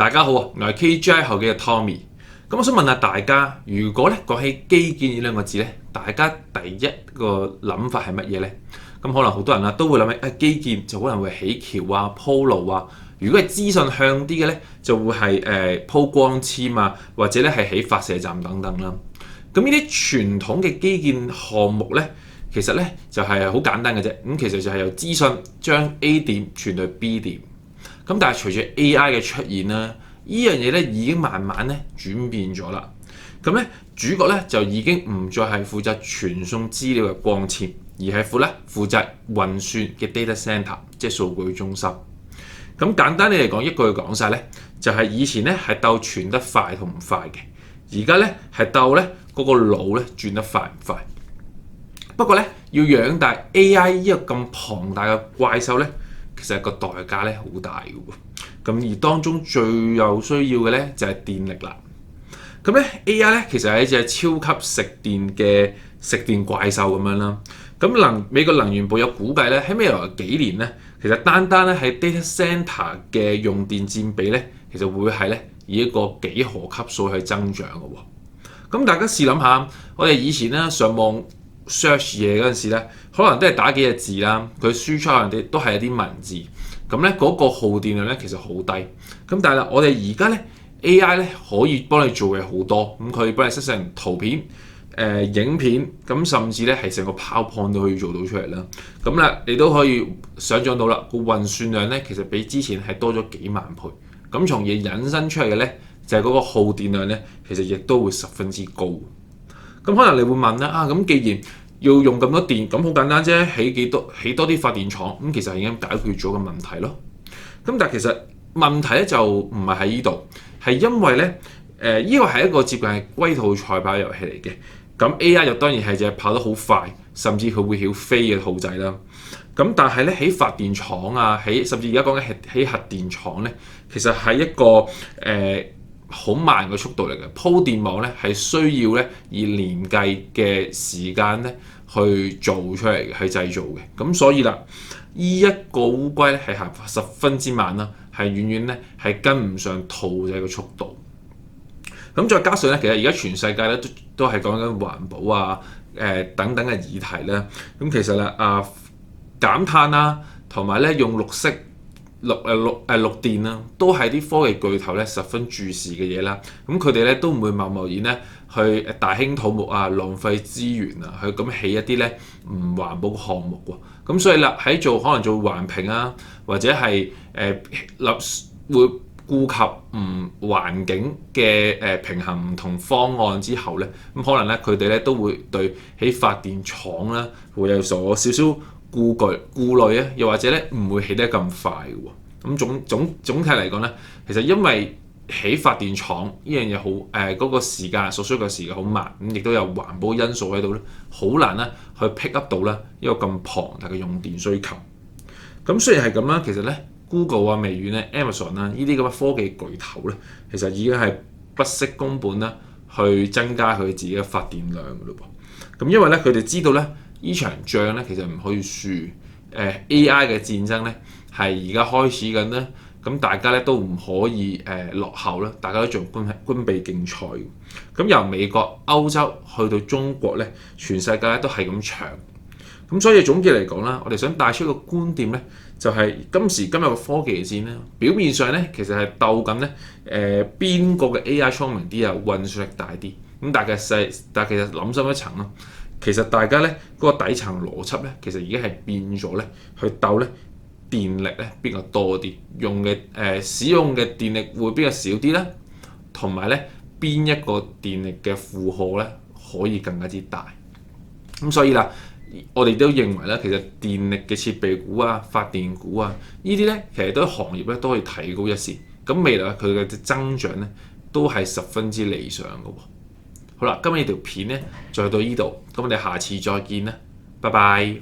大家好啊，我係 KGI 後嘅 Tommy。咁我想問下大家，如果咧講起基建呢兩個字咧，大家第一個諗法係乜嘢咧？咁可能好多人都會諗起基建就可能會起橋啊、鋪路啊。如果係資訊向啲嘅咧，就會係鋪光纖啊，或者咧係起發射站等等啦。咁呢啲傳統嘅基建項目咧，其實咧就係好簡單嘅啫。咁其實就係由資訊將 A 點傳到 B 點。咁但係隨住 AI 嘅出現啦，呢樣嘢咧已經慢慢咧轉變咗啦。咁咧主角咧就已經唔再係負責傳送資料嘅光纖，而係負責運算嘅 data center， 即係數據中心。咁簡單啲嚟講，一句講晒咧，就係以前咧係鬥傳得快同唔快嘅，而家咧係鬥咧嗰個腦咧轉得快唔快。不過咧要養大 AI 呢個咁龐大嘅怪獸咧，其實個代價咧好大嘅喎，咁而當中最有需要嘅咧就係電力啦。咁咧 AI 咧其實係一隻超級食電嘅食電怪獸咁樣啦。咁美國能源部有估計咧，喺未來幾年咧，其實單咧喺 data center 嘅用電佔比咧，其實會係咧以一個幾何級數去增長嘅喎。咁大家試諗下，我哋以前咧上網 search 嘢嗰陣時咧，可能都係打幾隻字啦，佢輸出可能都係一啲文字，咁咧嗰個耗電量咧其實好低。咁但係我哋而家咧 AI 咧可以幫你做嘅好多，咁佢可以幫你生成圖片、影片，咁甚至咧係成個 PowerPoint 都可以做到出嚟啦。咁咧你都可以想像到啦，個運算量咧其實比之前係多咗幾萬倍。咁從而引申出嚟嘅咧就係嗰個耗電量咧，其實亦都會十分之高。咁可能你會問啦，咁既然要用咁多電，咁好簡單啫，起多啲發電廠，咁其實已經解決咗個問題咯。咁但係其實問題咧就唔係喺呢度，係因為咧呢個係一個接近係龜兔賽跑遊戲嚟嘅。咁 AI 就當然係就係跑得好快，甚至佢會曉飛嘅兔仔啦。咁但係咧喺發電廠啊，甚至而家講緊喺核電廠咧，其實係一個好慢嘅速度嚟嘅，鋪電網咧係需要咧以年計嘅時間咧去做出嚟嘅，去製造嘅。咁所以啦，呢一個烏龜咧係行十分之慢啦，係遠遠咧係跟唔上兔仔嘅速度。咁再加上咧，其實而家全世界咧都係講緊環保啊、等等嘅議題啦。咁其實咧減碳啦，同埋咧用綠色綠電啦，都係啲科技巨頭咧十分注視嘅嘢啦。咁佢哋咧都唔會貿貿然咧去大興土木啊、浪費資源啊，去咁起一啲咧唔環保嘅項目喎。咁所以啦，喺可能做環評啊，或者係會顧及環境嘅平衡唔同方案之後咧，咁可能咧佢哋咧都會對起發電廠咧會有少少顧慮啊，又或者咧唔會起得咁快嘅喎。咁總體嚟講咧，其實因為起發電廠呢樣嘢好嗰個時間所需嘅時間好慢，咁亦都有環保因素喺度咧，好難咧去 pick up 到咧一個咁龐大嘅用電需求。咁雖然係咁啦，其實咧 Google 啊、微軟咧、Amazon 啦呢啲咁嘅科技巨頭咧，其實已經係不惜工本啦去增加佢自己嘅發電量嘅咯噃。咁因為咧佢哋知道咧，呢場仗咧其實唔可以輸，AI 嘅戰爭咧係而家開始緊咧，咁大家咧都唔可以落後啦，大家都做軍備競賽。咁由美國、歐洲去到中國咧，全世界咧都係咁搶。咁所以總結嚟講啦，我哋想帶出一個觀點咧，就係今時今日嘅科技戰咧，表面上咧其實係鬥緊咧邊個嘅 AI 聰明啲啊，運算力大啲。咁但係其實諗深一層咯。其實大家咧嗰個底層邏輯咧，其實已經係變咗咧，去鬥咧電力咧邊個多啲，使用嘅電力會邊個少啲咧，同埋咧邊一個電力嘅負荷咧可以更加之大。咁所以啦，我哋都認為咧，其實電力嘅設備股啊、發電股啊，呢啲咧其實都行業咧都可以提高一線。咁未來佢嘅增長咧都係十分之理想嘅喎。好啦，今日呢條片咧就到呢度，咁我哋下次再見啦，拜拜。